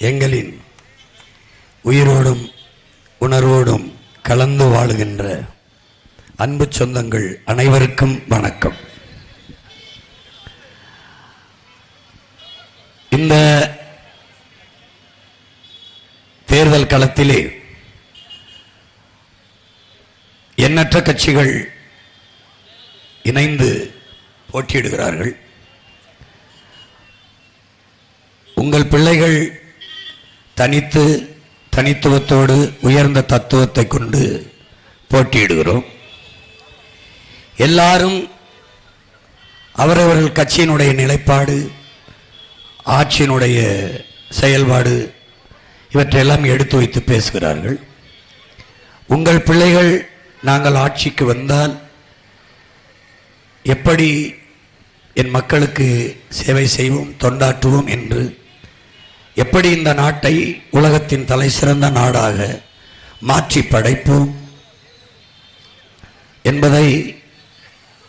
எங்களின் உயிரோடும் உணர்வோடும் கலந்து வாழுகின்ற அன்பு சொந்தங்கள் அனைவருக்கும் வணக்கம். இந்த தேர்தல் களத்திலே எண்ணற்ற கட்சிகள் இணைந்து போட்டியிடுகிறார்கள். உங்கள் பிள்ளைகள் தனித்துவத்தோடு உயர்ந்த தத்துவத்தை கொண்டு போட்டியிடுகிறோம். எல்லாரும் அவரவர்கள் கட்சியினுடைய நிலைப்பாடு, ஆட்சியினுடைய செயல்பாடு இவற்றையெல்லாம் எடுத்து வைத்து பேசுகிறார்கள். உங்கள் பிள்ளைகள் நாங்கள் ஆட்சிக்கு வந்தால் எப்படி என் மக்களுக்கு சேவை செய்வோம், தொண்டாற்றுவோம் என்று, எப்படி இந்த நாட்டை உலகத்தின் தலை சிறந்த நாடாக மாற்றி படைப்போம் என்பதை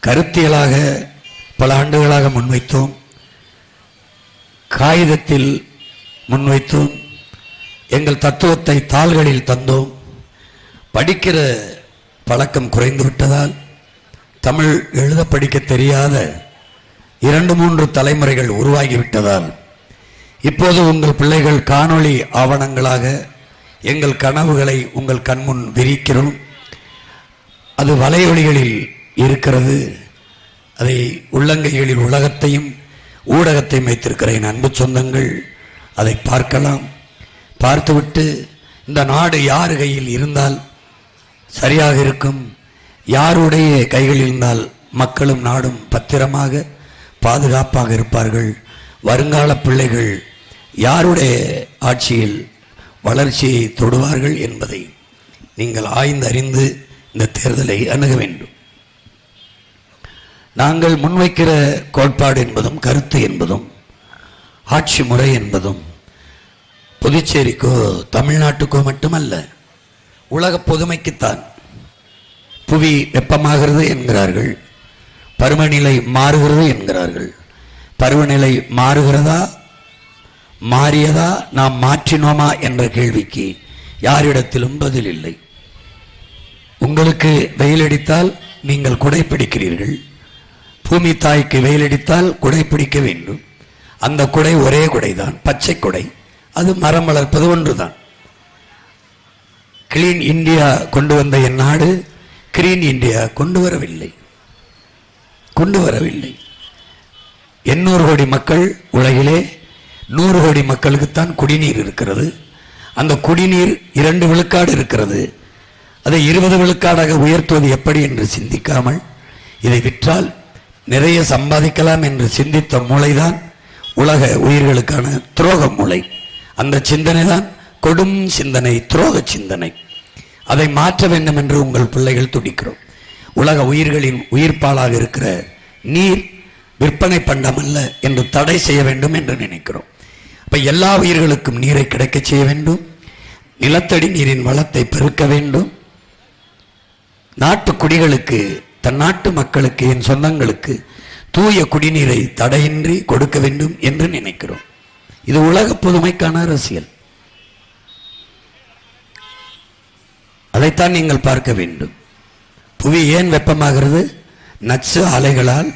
கருத்தியலாக பல ஆண்டுகளாக முன்வைத்தோம், காகிதத்தில் முன்வைத்தோம், எங்கள் தத்துவத்தை தாள்களில் தந்தோம். படிக்கிற பழக்கம் குறைந்து விட்டதால் தமிழ் எழுத படிக்க தெரியாத 2-3 தலைமுறைகள் உருவாகிவிட்டதால் இப்போது உங்கள் பிள்ளைகள் காணொளி ஆவணங்களாக எங்கள் கனவுகளை உங்கள் கண்முன் விரிக்கிறோம். அது வலையொலிகளில் இருக்கிறது. அதை உள்ளங்கைகளில் உலகத்தையும் ஊடகத்தையும் வைத்திருக்கிற என் அன்பு சொந்தங்கள் அதை பார்க்கலாம். பார்த்துவிட்டு இந்த நாடு யார் கையில் இருந்தால் சரியாக இருக்கும், யாருடைய கைகளில் இருந்தால் மக்களும் நாடும் பத்திரமாக பாதுகாப்பாக இருப்பார்கள், வருங்கால பிள்ளைகள் யாருடைய ஆட்சியில் வளர்ச்சியை தொடுவார்கள் என்பதை நீங்கள் ஆய்ந்தறிந்து இந்த தேர்தலை அணுக வேண்டும். நாங்கள் முன்வைக்கிற கோட்பாடு என்பதும் கருத்து என்பதும் ஆட்சி முறை என்பதும் புதுச்சேரிக்கோ தமிழ்நாட்டுக்கோ மட்டுமல்ல, உலக பொதுமைக்குத்தான். புவி வெப்பமாகிறது என்கிறார்கள், பருவநிலை மாறுகிறது என்கிறார்கள். பருவநிலை மாறுகிறதா, மாறியதா, நாம் மாற்றினோமா என்ற கேள்விக்கு யாரிடத்திலும் பதில் இல்லை. உங்களுக்கு வெயிலடித்தால் நீங்கள் குடை பிடிக்கிறீர்கள், பூமி தாய்க்கு வெயிலடித்தால் குடை பிடிக்க வேண்டும். அந்த குடை ஒரே குடைதான், பச்சை குடை. அது மரம் வளர்ப்பது ஒன்றுதான். கிளீன் இந்தியா கொண்டு வந்த என் நாடு கிரீன் இந்தியா கொண்டு வரவில்லை. 800 கோடி மக்கள் உலகிலே 100 கோடி மக்களுக்குத்தான் குடிநீர் இருக்கிறது. அந்த குடிநீர் 2 விழுக்காடு இருக்கிறது. அதை 20 விழுக்காடாக உயர்த்துவது எப்படி என்று சிந்திக்காமல் இதை விற்றால் நிறைய சம்பாதிக்கலாம் என்று சிந்தித்த மூளைதான் உலக உயிர்களுக்கான துரோக மூளை. அந்த சிந்தனை தான் கொடும் சிந்தனை, துரோக சிந்தனை. அதை மாற்ற வேண்டும் என்று உங்கள் பிள்ளைகள் துடிக்கிறோம். உலக உயிர்களின் உயிர்ப்பாலாக இருக்கிற நீர் விற்பனை பண்டம் அல்ல என்று தடை செய்ய வேண்டும் என்று நினைக்கிறோம். அப்ப எல்லா உயிர்களுக்கும் நீரை கிடைக்க செய்ய வேண்டும், நிலத்தடி நீரின் வளத்தை பெருக்க வேண்டும், நாட்டு குடிகளுக்கு, தன் நாட்டு மக்களுக்கு, என் சொந்தங்களுக்கு தூய குடிநீரை தடையின்றி கொடுக்க வேண்டும் என்று நினைக்கிறோம். இது உலக புதுமைக்கான அரசியல். அதைத்தான் நீங்கள் பார்க்க வேண்டும். புவி ஏன் வெப்பமாகிறது? நச்சு அலைகளால்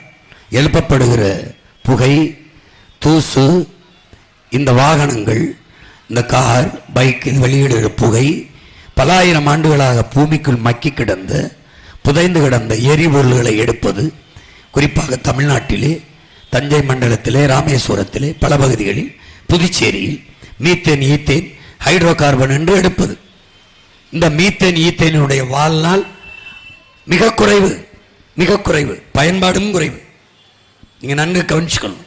எழுப்பப்படுகிற புகை, தூசு, இந்த வாகனங்கள், இந்த கார், பைக் வெளியிடுகிற புகை, பல ஆயிரம் ஆண்டுகளாக பூமிக்குள் மக்கி கிடந்த, புதைந்து கிடந்த எரிபொருள்களை எடுப்பது, குறிப்பாக தமிழ்நாட்டிலே, தஞ்சை மண்டலத்திலே, ராமேஸ்வரத்திலே, பல பகுதிகளில், புதுச்சேரியில் மீத்தேன், ஈத்தேன், ஹைட்ரோ கார்பன் என்று எடுப்பது. இந்த மீத்தேன், ஈத்தேனுடைய வாழ்நாள் மிக குறைவு, பயன்பாடும் குறைவு. நீங்க நன்கு கவனிச்சுக்கணும்.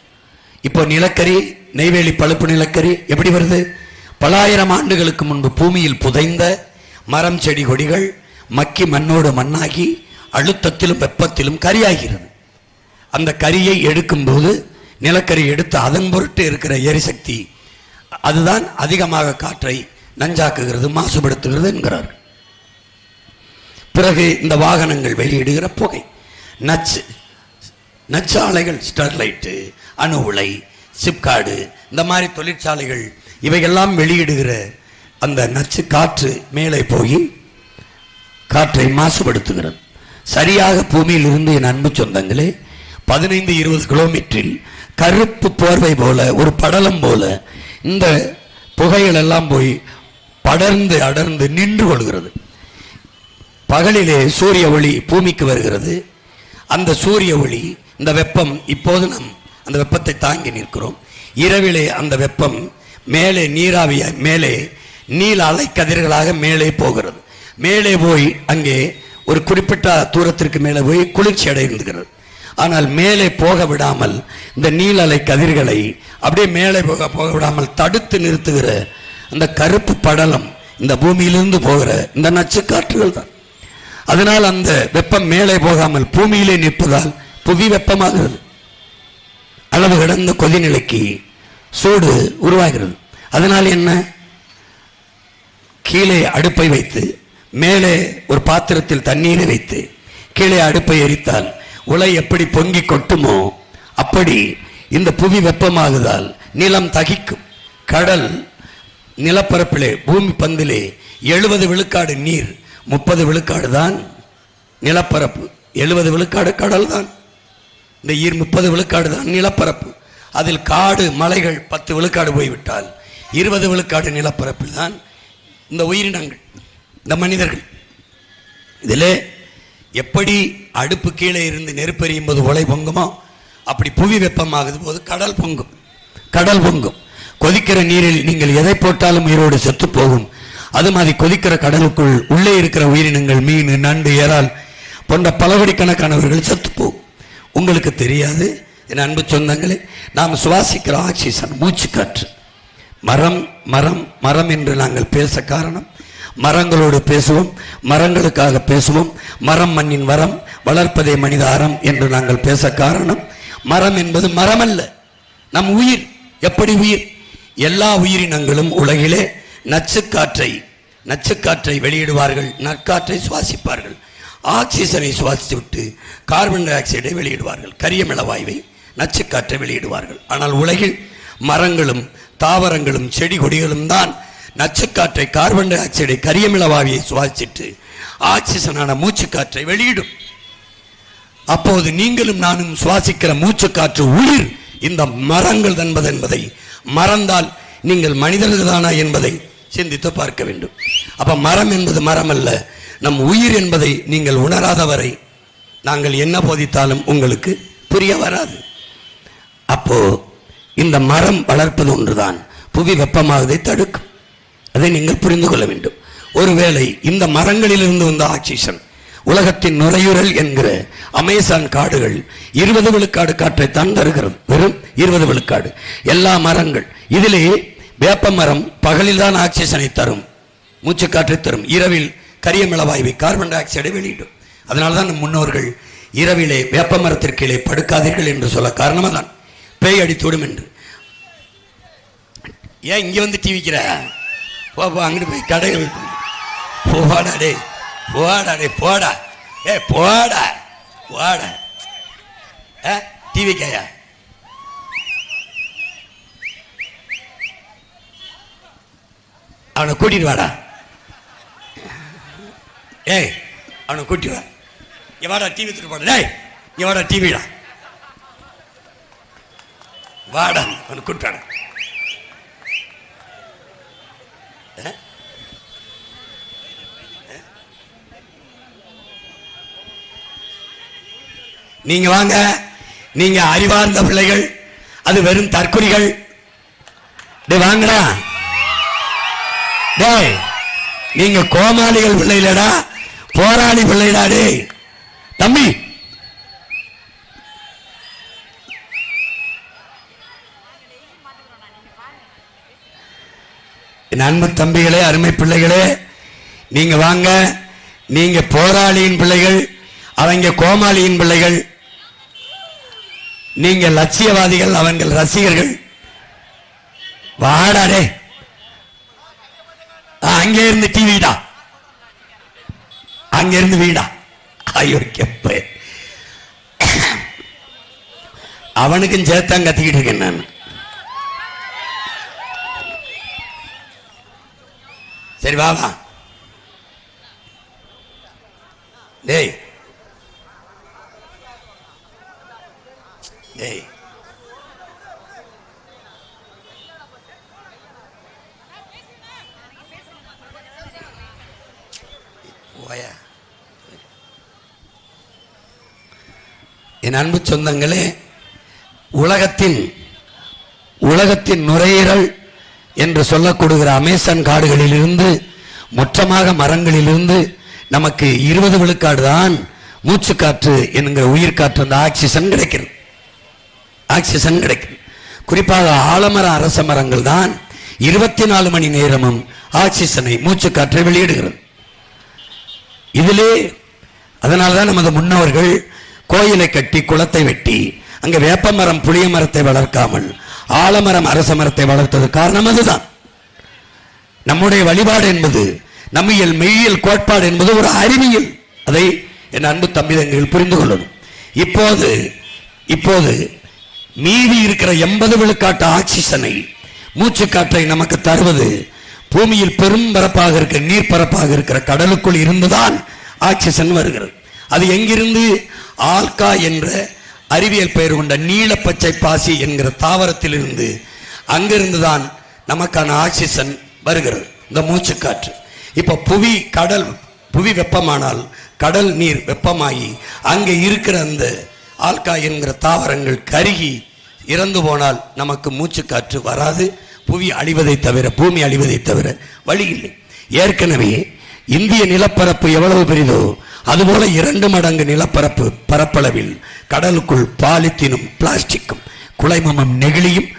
இப்போ நிலக்கரி, நெய்வேலி பழுப்பு நிலக்கரி எப்படி வருது? பல ஆயிரம் ஆண்டுகளுக்கு முன்பு பூமியில் புதைந்த மரம், செடி, கொடிகள் மக்கி மண்ணோடு மண்ணாகி அழுத்தத்திலும் வெப்பத்திலும் கரியாகிறது. அந்த கரியை எடுக்கும் போது, நிலக்கரி எடுத்து அதன் பொருட்டு இருக்கிற எரிசக்தி, அதுதான் அதிகமாக காற்றை நஞ்சாக்குகிறது, மாசுபடுத்துகிறது என்கிறார்கள். பிறகு இந்த வாகனங்கள் வெளியிடுகிற புகை, நச்சாலைகள், ஸ்டெர்லைட்டு, அணு உலை, சிப்காடு, இந்த மாதிரி தொழிற்சாலைகள் இவையெல்லாம் வெளியிடுகிற அந்த நச்சு காற்று மேலே போய் காற்றை மாசுபடுத்துகிறது. சரியாக பூமியில் இருந்து என் அன்பு சொந்தங்களே 15-20 கிலோமீட்டரில் கருப்பு போர்வை போல ஒரு படலம் போல இந்த புகைகள் எல்லாம் போய் படர்ந்து அடர்ந்து நின்று கொள்கிறது. பகலிலே சூரிய ஒளி பூமிக்கு வருகிறது. அந்த சூரிய ஒளி, இந்த வெப்பம், இப்போது நாம் அந்த வெப்பத்தை தாங்கி நிற்கிறோம். இரவிலே அந்த வெப்பம் மேலே நீராவிய மேலே நீல அலை கதிர்களாக மேலே போகிறது. மேலே போய் அங்கே ஒரு குறிப்பிட்ட தூரத்திற்கு மேலே போய் குளிர்ச்சி அடைகிறது. ஆனால் மேலே போக விடாமல் இந்த நீல அலை கதிர்களை அப்படியே மேலே போக விடாமல் தடுத்து நிறுத்துகிற அந்த கருப்பு படலம் இந்த பூமியிலிருந்து போகிற இந்த நச்சு காற்றுகள் தான். அதனால் அந்த வெப்பம் மேலே போகாமல் பூமியிலே நிற்பதால் புவி வெப்பமாகிறது. அளவு கடந்த கொதிநிலைக்கு சூடு உருவாகிறது. அதனால் என்ன, கீழே அடுப்பை வைத்து மேலே ஒரு பாத்திரத்தில் தண்ணீரை வைத்து கீழே அடுப்பை எரித்தால் உலை எப்படி பொங்கி கொட்டுமோ அப்படி இந்த புவி வெப்பமாகுதால் நிலம் தகிக்கும். கடல் நிலப்பரப்பிலே பூமி பந்திலே 70 விழுக்காடு நீர், 30 விழுக்காடு தான் நிலப்பரப்பு. 70 விழுக்காடு கடல் தான். இந்த 30 விழுக்காடு தான் நிலப்பரப்பு. அதில் காடு மலைகள் 10 விழுக்காடு போய்விட்டால் 20 விழுக்காடு நிலப்பரப்பில் தான் இந்த உயிரினங்கள், இந்த மனிதர்கள். இதிலே எப்படி அடுப்பு கீழே இருந்து நெருப்பெறியும் போது உலை பொங்குமோ அப்படி புவி வெப்பமாகுது போது கடல் பொங்கும். கடல் பொங்கும். கொதிக்கிற நீரில் நீங்கள் எதை போட்டாலும் உயிரோடு செத்து போகும். அது மாதிரி கொதிக்கிற கடலுக்குள் உள்ளே இருக்கிற உயிரினங்கள், மீன், நண்டு, இறால் போன்ற பல கோடிக்கணக்கானவர்கள் செத்து போகும். உங்களுக்கு தெரியாது என் அன்பு சொந்தங்களே, நாம் சுவாசிக்கிற ஆக்சிஜன் மூச்சு காற்று. மரம் மரம் மரம் என்று நாங்கள் பேச காரணம், மரங்களோடு பேசுவோம், மரங்களுக்காக பேசுவோம். மரம் மண்ணின் வரம், வளர்ப்பதே மனித அறம் என்று நாங்கள் பேச காரணம், மரம் என்பது மரம் அல்ல, நம் உயிர். எப்படி உயிர்? எல்லா உயிரினங்களும் உலகிலே நச்சுக்காற்றை வெளியிடுவார்கள், நற்காற்றை சுவாசிப்பார்கள். ஆக்சிஜனை சுவாசித்து விட்டு கார்பன் டை ஆக்சைடை வெளியிடுவார்கள், கரியமிளவாயுவை, நச்சுக்காற்றை வெளியிடுவார்கள். ஆனால் உலகில் மரங்களும் தாவரங்களும் செடி கொடிகளும் தான் நச்சுக்காற்றை, கார்பன் டை ஆக்சைடை, கரியமிளவாயுவை சுவாசித்து ஆக்சிஜனான மூச்சுக்காற்றை வெளியிடும். அப்போது நீங்களும் நானும் சுவாசிக்கிற மூச்சுக்காற்று உயிர் இந்த மரங்கள் என்பதை மறந்தால் நீங்கள் மனிதர்கள் தானா என்பதை சிந்தித்து பார்க்க வேண்டும். அப்ப மரம் என்பது மரம் அல்ல, நம் உயிர் என்பதை நீங்கள் உணராதவரை நாங்கள் என்ன போதித்தாலும் உங்களுக்கு புரிய வராது. அப்போ இந்த மரம் வளர்ப்பது ஒன்றுதான் புவி வெப்பமாவதை தடுக்கும். அதை நீங்கள் புரிந்து கொள்ள வேண்டும். ஒருவேளை இந்த மரங்களிலிருந்து வந்த ஆக்சிஜன் உலகத்தின் நுரையுறல் என்கிற அமேசான் காடுகள் 20 விழுக்காடு காற்றைத்தான் தருகிறது. வெறும் 20 விழுக்காடு. எல்லா மரங்கள் இதிலே வேப்ப மரம் பகலில் தான் ஆக்சிஜனை தரும், மூச்சு காற்றை தரும். இரவில் கரியமிளவாயுவை, கார்பன் டை ஆக்சைடை வெளியிடும். அதனால்தான் நம் முன்னோர்கள் இரவிலே வேப்ப மரத்திற்கீழே படுக்காதீர்கள் என்று சொல்ல காரணமாக தான் பேய் அடித்துவிடும் என்று. ஏன் இங்க வந்து டிவிக்கிற? போ அங்கிட்டு போய் கடைகள் போடா டே, போடா டே, போடா ஏ, போடா போடா டிவி கேயா. அவனை கூட்டிட்டு வாடா. ஏய், அவனை கூட்டிட்டு வா. இங்க வாடா, டிவி எடுத்துட்டு போடா. டேய், இங்க வாடா, டிவிடா, வாடா, அவனை கூட்டிட்டு வாடா. நீங்க வாங்க, நீங்க அறிவார்ந்த பிள்ளைகள், அது வெறும் தற்குறிகள். வாங்கடா. டேய், நீங்க கோமாளிகள் பிள்ளைலடா, போராளி பிள்ளைடா. டேய் தம்பி, என் அன்பு தம்பிகளே, அருமை பிள்ளைகளே, நீங்க வாங்க. நீங்க போராளியின் பிள்ளைகள், அவங்க கோமாளியின் பிள்ளைகள். நீங்க லட்சியவாதிகள், அவங்கள் ரசிகர்கள். வாடாடே, அங்கே இருந்து டிவிடா, அங்க இருந்து வீடா. ஐயோ கெப்ப, அவனுக்கும் சேர்த்தான் கத்திக்கிட்டு இருக்கேன் நான். சரி வா வா. டேய் டேய் ஓயா. என் அன்பு சொந்தங்களே, உலகத்தின் நுரையீரல் என்று சொல்லப்படுகிற அமேசான் காடுகளிலிருந்து, மொத்தமாக மரங்களிலிருந்து நமக்கு 20 விழுக்காடு தான் மூச்சு காற்று என்கிற உயிர் காற்று, அந்த ஆக்சிஜன் கிடைக்கிறது. குறிப்பாக ஆலமர அரச மரங்கள் தான் 24 மணி நேரமும் ஆக்சிஜனை மூச்சு காற்றை வெளியிடுகிறது. இதிலே அதனால்தான் நமது முன்னோர்கள் கோயிலை கட்டி குளத்தை வெட்டி அங்க வேப்ப மரம் புளிய மரத்தை வளர்க்காமல் ஆலமரம் அரச மரத்தை வளர்த்தது காரணம் அதுதான். நம்முடைய வழிபாடு என்பது நம்மியல் மெய்யியல் கோட்பாடு என்பது ஒரு அறிவியல். அதை என் அன்பு தம்பிதங்கள் புரிந்து கொள்ளணும். இப்போது மீதி இருக்கிற 80 விழுக்காட்டு ஆக்சிஜனை மூச்சு காற்றை நமக்கு தருவது பூமியில் பெரும் பரப்பாக இருக்கிற நீர் பரப்பாக இருக்கிற கடலுக்குள் இருந்துதான் ஆக்சிஜன் வருகிறது. அது எங்கிருந்து? ஆல்கா என்ற அறிவியல் பெயர் கொண்ட நீல பச்சை பாசி என்கிற தாவரத்திலிருந்து, அங்கிருந்துதான் நமக்கான ஆக்சிஜன் வருகிறது, இந்த மூச்சு காற்று. இப்ப புவி வெப்பமானால் கடல் நீர் வெப்பமாகி அங்கே இருக்கிற அந்த ஆல்கா என்கிற தாவரங்கள் கருகி இறந்து போனால் நமக்கு மூச்சு காற்று வராது. பூமி அழிவதை தவிர வழி இல்லை. ஏற்கனவே இந்திய நிலப்பரப்பு எவ்வளவு பெரிதோ அதுபோல 2 மடங்கு நிலப்பரப்பு பரப்பளவில் கடலுக்குள் பாலித்தீனும் பிளாஸ்டிக்கும் குலைமமும் நெகிழியும்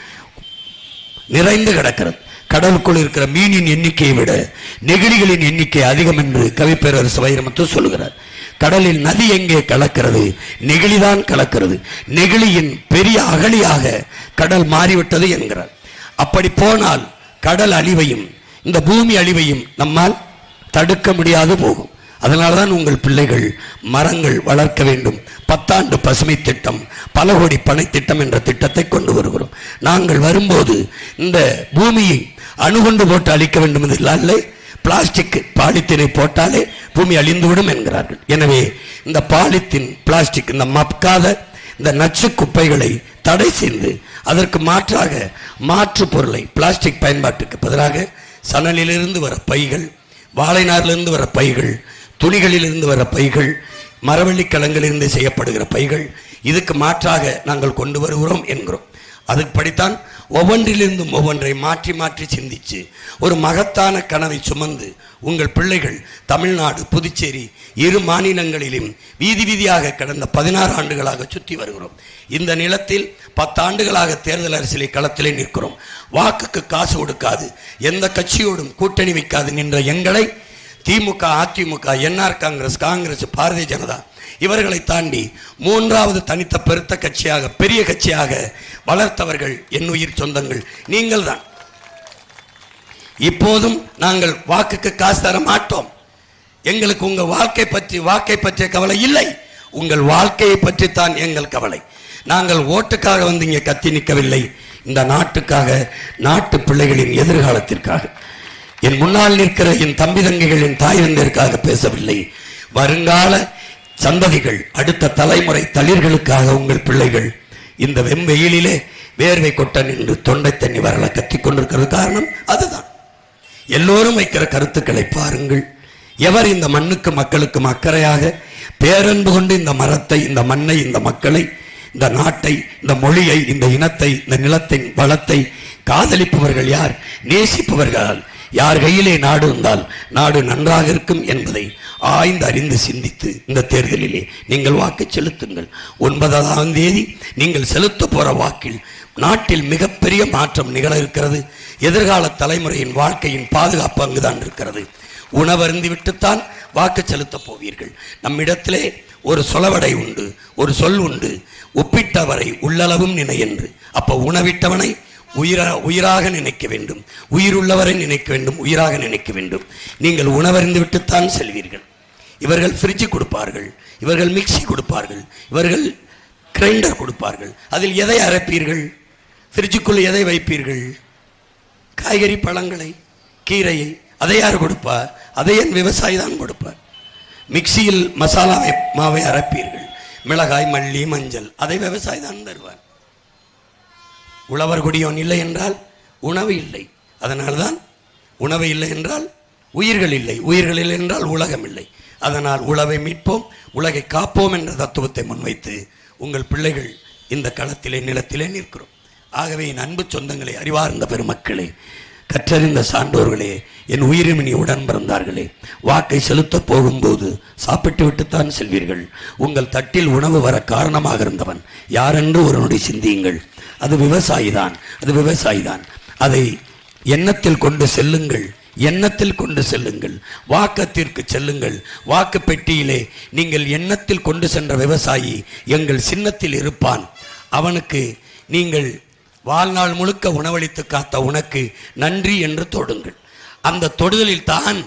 நிறைந்து கிடக்கிறது. கடலுக்குள் இருக்கிற மீனின் எண்ணிக்கையை விட நெகிழிகளின் எண்ணிக்கை அதிகம் என்று கவிப்பேரரசு வைரமுத்து சொல்லுகிறார். கடலில் நதி எங்கே கலக்கிறது? நெகிழிதான் கலக்கிறது. நெகிழியின் பெரிய அகழியாக கடல் மாறிவிட்டது என்கிறார். அப்படி போனால் கடல் அழிவையும் இந்த பூமி அழிவையும் நம்மால் தடுக்க முடியாது போகும். அதனால்தான் உங்கள் பிள்ளைகள் மரங்கள் வளர்க்க வேண்டும். 10 ஆண்டு பசுமை திட்டம், பல கோடி பனை திட்டம் என்ற திட்டத்தை கொண்டு வருகிறோம். நாங்கள் வரும்போது இந்த பூமியை அணுகுண்டு போட்டு அழிக்க வேண்டும் என்று பிளாஸ்டிக் பாலித்தீனை போட்டாலே பூமி அழிந்துவிடும் என்கிறார்கள். எனவே இந்த பாலித்தீன் பிளாஸ்டிக் இந்த மக்காத இந்த நச்சு குப்பைகளை தடை செய்து அதற்கு மாற்றாக மாற்று பொருளை பிளாஸ்டிக் பயன்பாட்டுக்கு பதிலாக சணலிலிருந்து வர பைகள், வாழைநாரிலிருந்து வர பைகள், துணிகளிலிருந்து வர பைகள், மரவள்ளிக்கிழங்கிலிருந்து செய்யப்படுகிற பைகள், இதுக்கு மாற்றாக நாங்கள் கொண்டு வருகிறோம் என்கிறோம். அதுபடித்தான் ஒவ்வொன்றிலிருந்தும் ஒவ்வொன்றை மாற்றி மாற்றி சிந்திச்சு ஒரு மகத்தான கனவை சுமந்து உங்கள் பிள்ளைகள் தமிழ்நாடு, புதுச்சேரி 2 மாநிலங்களிலும் வீதி வீதியாக கடந்த 16 ஆண்டுகளாக சுற்றி வருகிறோம். இந்த நிலத்தில் 10 ஆண்டுகளாக தேர்தல் அரசியலை களத்திலே நிற்கிறோம். வாக்குக்கு காசு கொடுக்காது, எந்த கட்சியோடும் கூட்டணி வைக்காது நின்ற எங்களை திமுக, அதிமுக, என்ஆர் காங்கிரஸ், பாரதிய ஜனதா இவர்களை தாண்டி 3வது தனித்த பெருத்த கட்சியாக, பெரிய கட்சியாக வளர்த்தவர்கள் என் உயிர் சொந்தங்கள் நீங்கள் தான். இப்போதும் நாங்கள் வாக்குக்கு காசு தர மாட்டோம். எங்களுக்கு உங்கள் வாக்கை பற்றிய கவலை இல்லை. உங்கள் வாழ்க்கையை பற்றித்தான் எங்கள் கவலை. நாங்கள் ஓட்டுக்காக வந்து இங்கே கத்தி நிற்கவில்லை. இந்த நாட்டுக்காக, நாட்டு பிள்ளைகளின் எதிர்காலத்திற்காக, என் முன்னால் நிற்கிற என் தம்பி தங்கைகளின் தாய் தந்தையருக்காக பேசவில்லை. வருங்கால சந்ததிகள், அடுத்த தலைமுறை தளிர்களுக்காக உங்கள் பிள்ளைகள் இந்த வெயிலிலே வேர்வை கொட்ட நின்று தொண்டை தண்ணி வரல கத்திக் கொண்டிருக்கிறது. காரணம் அதுதான். எல்லோரும் வைக்கிற கருத்துக்களை பாருங்கள். எவர் இந்த மண்ணுக்கு மக்களுக்கும் அக்கறையாக பேரன்பு கொண்டு இந்த மரத்தை, இந்த மண்ணை, இந்த மக்களை, இந்த நாட்டை, இந்த மொழியை, இந்த இனத்தை, இந்த நிலத்தின் வளத்தை காதலிப்பவர்கள் யார்? நேசிப்பவர்கள் யார் கையிலே நாடு இருந்தால் நாடு நன்றாக இருக்கும் என்பதை ஆய்ந்து அறிந்து சிந்தித்து இந்த தேர்தலிலே நீங்கள் வாக்கு செலுத்துங்கள். 9ஆம் தேதி நீங்கள் செலுத்த போற வாக்கில் நாட்டில் மிகப்பெரிய மாற்றம் நிகழ இருக்கிறது. எதிர்கால தலைமுறையின் வாழ்க்கையின் பாதுகாப்பு அங்குதான் இருக்கிறது. உணவருந்தி விட்டுத்தான் வாக்கு செலுத்த போவீர்கள். நம்மிடத்திலே ஒரு சொலவடை உண்டு, ஒரு சொல் உண்டு, ஒப்பிட்டவரை உள்ளளவும் நினை என்று. அப்ப உணவிட்டவனை உயிராக நினைக்க வேண்டும், உயிருள்ளவரை நினைக்க வேண்டும், உயிராக நினைக்க வேண்டும். நீங்கள் உணவறிந்து விட்டுத்தான் செல்வீர்கள். இவர்கள் ஃப்ரிட்ஜ் கொடுப்பார்கள், இவர்கள் மிக்சி கொடுப்பார்கள், இவர்கள் கிரைண்டர் கொடுப்பார்கள். அதில் எதை அரைப்பீர்கள்? ஃப்ரிட்ஜுக்குள் எதை வைப்பீர்கள்? காய்கறி, பழங்களை, கீரையை. அதை யார் கொடுப்பா? அதை என் விவசாயி தான் கொடுப்பார். மிக்சியில் மசாலா மாவை அரைப்பீர்கள், மிளகாய், மல்லி, மஞ்சள், அதை விவசாயி தான் தருவார். உழவர் குடியோன் இல்லை என்றால் உணவு இல்லை. அதனால்தான் உணவு இல்லை என்றால் உயிர்கள் இல்லை, உயிர்கள் இல்லை என்றால் உலகம் இல்லை. அதனால் உழவை மீட்போம், உலகை காப்போம் என்ற தத்துவத்தை முன்வைத்து உங்கள் பிள்ளைகள் இந்த களத்திலே நிலத்திலே நிற்கிறோம். ஆகவே என் அன்பு சொந்தங்களே, அறிவார்ந்த பெருமக்களே, கற்றறிந்த சான்றோர்களே, என் உயிரிமினி உடன் பிறந்தார்களே, வாக்கை செலுத்த போகும்போது சாப்பிட்டு விட்டுத்தான் செல்வீர்கள். உங்கள் தட்டில் உணவு வர காரணமாக இருந்தவன் யாரென்று ஒரு நொடி சிந்தியுங்கள். அது விவசாயிதான், அது விவசாயிதான். அதை எண்ணத்தில் கொண்டு செல்லுங்கள், எண்ணத்தில் கொண்டு செல்லுங்கள். வாக்கத்திற்கு செல்லுங்கள். வாக்கு பெட்டியிலே நீங்கள் எண்ணத்தில் கொண்டு சென்ற விவசாயி எங்கள் சின்னத்தில் இருப்பான். அவனுக்கு நீங்கள் வாழ்நாள் முழுக்க உணவளித்து காத்த உனக்கு நன்றி என்று தொடுங்கள். அந்த தொடுதலில் தான்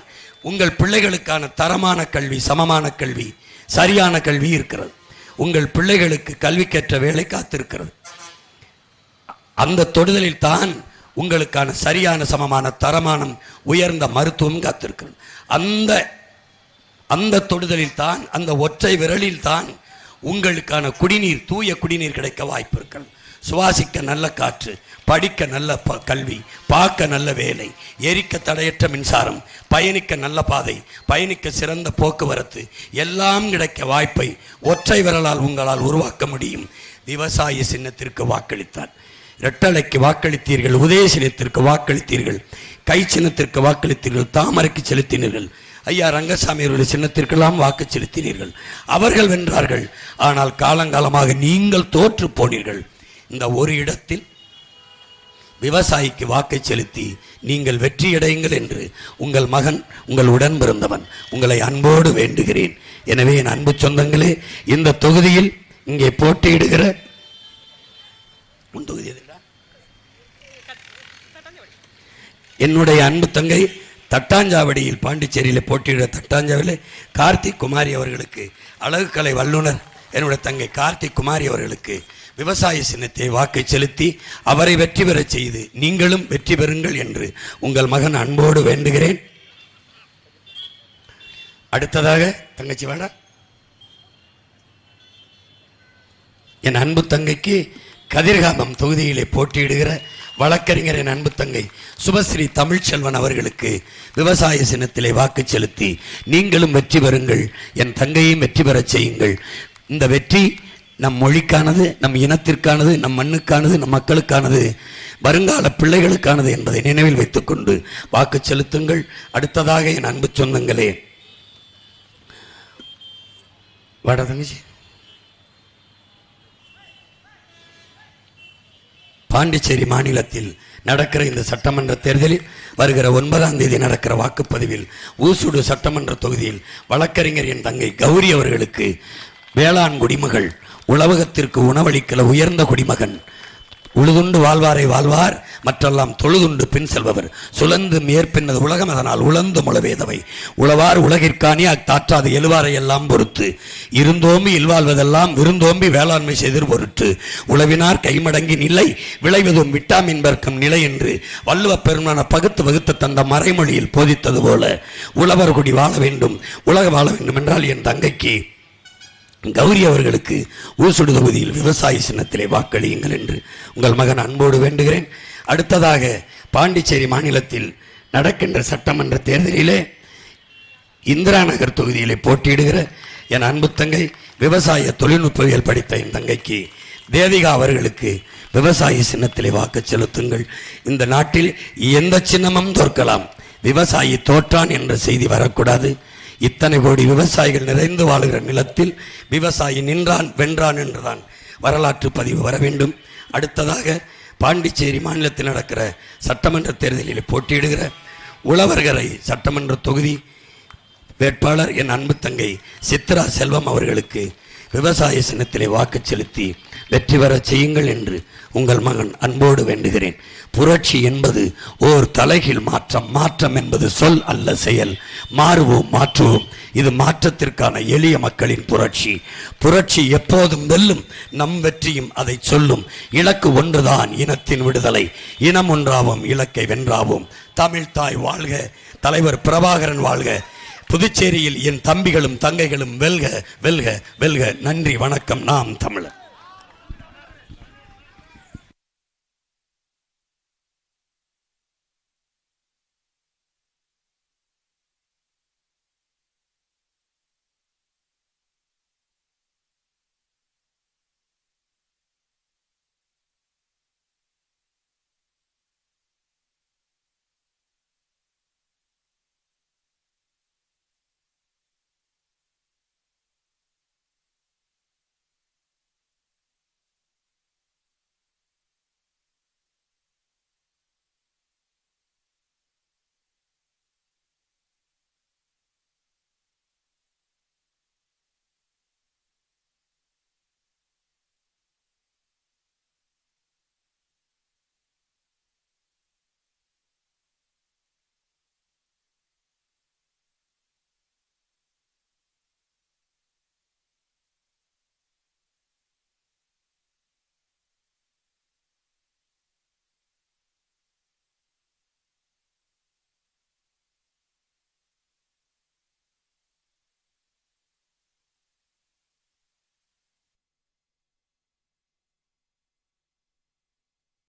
உங்கள் பிள்ளைகளுக்கான தரமான கல்வி, சமமான கல்வி, சரியான கல்வி இருக்கிறது. உங்கள் பிள்ளைகளுக்கு கல்விக்கேற்ற வேலை காத்திருக்கிறது. அந்த தொடுதலில் தான் உங்களுக்கான சரியான சமமான தரமான உயர்ந்த மருத்துவம் காத்திருக்கிறது. அந்த தொடுதலில் தான், அந்த ஒற்றை விரலில் தான் உங்களுக்கான குடிநீர், தூய குடிநீர் கிடைக்க வாய்ப்பு இருக்கிறது. சுவாசிக்க நல்ல காற்று, படிக்க நல்ல கல்வி, பார்க்க நல்ல வேலை, எரிக்க தடையற்ற மின்சாரம், பயணிக்க நல்ல பாதை, பயணிக்க சிறந்த போக்குவரத்து, எல்லாம் கிடைக்க வாய்ப்பை ஒற்றை விரலால் உங்களால் உருவாக்க முடியும். விவசாய சின்னத்திற்கு வாக்களித்தார். இரட்டலைக்கு வாக்களித்தீர்கள், உதய சின்னத்திற்கு வாக்களித்தீர்கள், கை சின்னத்திற்கு வாக்களித்தீர்கள், தாமரைக்கு செலுத்தினீர்கள், ஐயா ரங்கசாமி அவருடைய சின்னத்திற்கெல்லாம் வாக்கு செலுத்தினீர்கள். அவர்கள் வென்றார்கள். ஆனால் காலங்காலமாக நீங்கள் தோற்று போனீர்கள். இந்த ஒரு இடத்தில் விவசாயிக்கு வாக்கை செலுத்தி நீங்கள் வெற்றியடையுங்கள் என்று உங்கள் மகன், உங்கள் உடன் பிறந்தவன் உங்களை அன்போடு வேண்டுகிறேன். எனவே என் அன்பு சொந்தங்களே, இந்த தொகுதியில் இங்கே போட்டியிடுகிற தொகுதி என்னுடைய அன்பு தங்கை தட்டாஞ்சாவடியில், பாண்டிச்சேரியில் போட்டியிட தட்டாஞ்சாவடியில் கார்த்திக் குமாரி அவர்களுக்கு, அழகு கலை வல்லுனர் என்னுடைய தங்கை கார்த்திக் குமாரி அவர்களுக்கு விவசாய சின்னத்தை வாக்கை செலுத்தி அவரை வெற்றி பெற செய்து நீங்களும் வெற்றி பெறுங்கள் என்று உங்கள் மகன் அன்போடு வேண்டுகிறேன். அடுத்ததாக தங்கச்சி வாடா. என் அன்பு தங்கைக்கு கதிர்காமம் தொகுதியிலே போட்டியிடுகிற வழக்கறிஞர் என் அன்பு தங்கை சுபஸ்ரீ தமிழ்ச்செல்வன் அவர்களுக்கு விவசாய சின்னத்திலே வாக்கு செலுத்தி நீங்களும் வெற்றி பெறுங்கள், என் தங்கையும் வெற்றி பெற செய்யுங்கள். இந்த வெற்றி நம் மொழிக்கானது, நம் இனத்திற்கானது, நம் மண்ணுக்கானது, நம் மக்களுக்கானது, வருங்கால பிள்ளைகளுக்கானது என்பதை நினைவில் வைத்துக் கொண்டு வாக்கு செலுத்துங்கள். அடுத்ததாக என் அன்பு சொந்தங்களே, வாடா தங்கச்சி, பாண்டிச்சேரி மாநிலத்தில் நடக்கிற இந்த சட்டமன்ற தேர்தலில் வருகிற 9ஆம் தேதி நடக்கிற வாக்குப்பதிவில் ஊசுடு சட்டமன்ற தொகுதியில் வழக்கறிஞர் என் தங்கை கௌரி அவர்களுக்கு வேளாண் குடிமகள், உழவகத்திற்கு உணவளிக்கல உயர்ந்த குடிமகன், உழுதுண்டு வாழ்வாரை வாழ்வார் மற்றெல்லாம் தொழுதுண்டு பின் செல்பவர், சுழந்து மேற்பின்னது உலகம் அதனால் உழந்து முளவேதவை, உழவார் உலகிற்கானே அத்தாற்றாது எழுவாரை எல்லாம் பொறுத்து, இருந்தோம்பி இல்வாழ்வதெல்லாம் விருந்தோம்பி வேளாண்மை செய்திர் பொருட்டு, உழவினார் கைமடங்கி நிலை விளைவதும் விட்டாமின் பெருக்கும் நிலை என்று வள்ளுவ பெருமான பகுத்து வகுத்து தந்த மறைமொழியில் போதித்தது போல உழவர் குடி வாழ வேண்டும், உலக வாழ வேண்டும் என்றால் என் தங்கைக்கு கௌரி அவர்களுக்கு ஊசுடு தொகுதியில் விவசாய சின்னத்திலே வாக்களியுங்கள் என்று உங்கள் மகன் அன்போடு வேண்டுகிறேன். அடுத்ததாக பாண்டிச்சேரி மாநிலத்தில் நடக்கின்ற சட்டமன்ற தேர்தலிலே இந்திரா நகர் தொகுதியிலே போட்டியிடுகிற என் அன்பு தங்கை விவசாய தொழில்நுட்பவியல் படித்த என் தங்கைக்கு தேவிகா அவர்களுக்கு விவசாய சின்னத்திலே வாக்கு செலுத்துங்கள். இந்த நாட்டில் எந்த சின்னமும் தோற்கலாம், விவசாயி தோற்றான் என்ற செய்தி வரக்கூடாது. இத்தனை கோடி விவசாயிகள் நிறைந்து வாழுகிற நிலத்தில் விவசாயி நின்றான் வென்றான் என்றுதான் வரலாற்று பதிவு வர வேண்டும். அடுத்ததாக பாண்டிச்சேரி மாநிலத்தில் நடக்கிற சட்டமன்ற தேர்தலில் போட்டியிடுகிற உழவர்கரை சட்டமன்ற தொகுதி வேட்பாளர் என் அன்பு தங்கை சித்ரா செல்வம் அவர்களுக்கு விவசாய சின்னத்திலே வாக்கு செலுத்தி வெற்றி பெறச் செய்யுங்கள் என்று உங்கள் மகன் அன்போடு வேண்டுகிறேன். புரட்சி என்பது ஓர் தலைகீழ் மாற்றம். மாற்றம் என்பது சொல் அல்ல, செயல். மாறுவோம், மாற்றுவோம். இது மாற்றத்திற்கான எளிய மக்களின் புரட்சி. புரட்சி எப்போதும் வெல்லும், நம் வெற்றியும் அதை சொல்லும். இலக்கு ஒன்றுதான், இனத்தின் விடுதலை. இனம் ஒன்றாவோம், இலக்கை வென்றாவோம். தமிழ் தாய் வாழ்க, தலைவர் பிரபாகரன் வாழ்க. புதுச்சேரியில் என் தம்பிகளும் தங்கைகளும் வெல்க வெல்க வெல்க. நன்றி, வணக்கம். நாம் தமிழர்.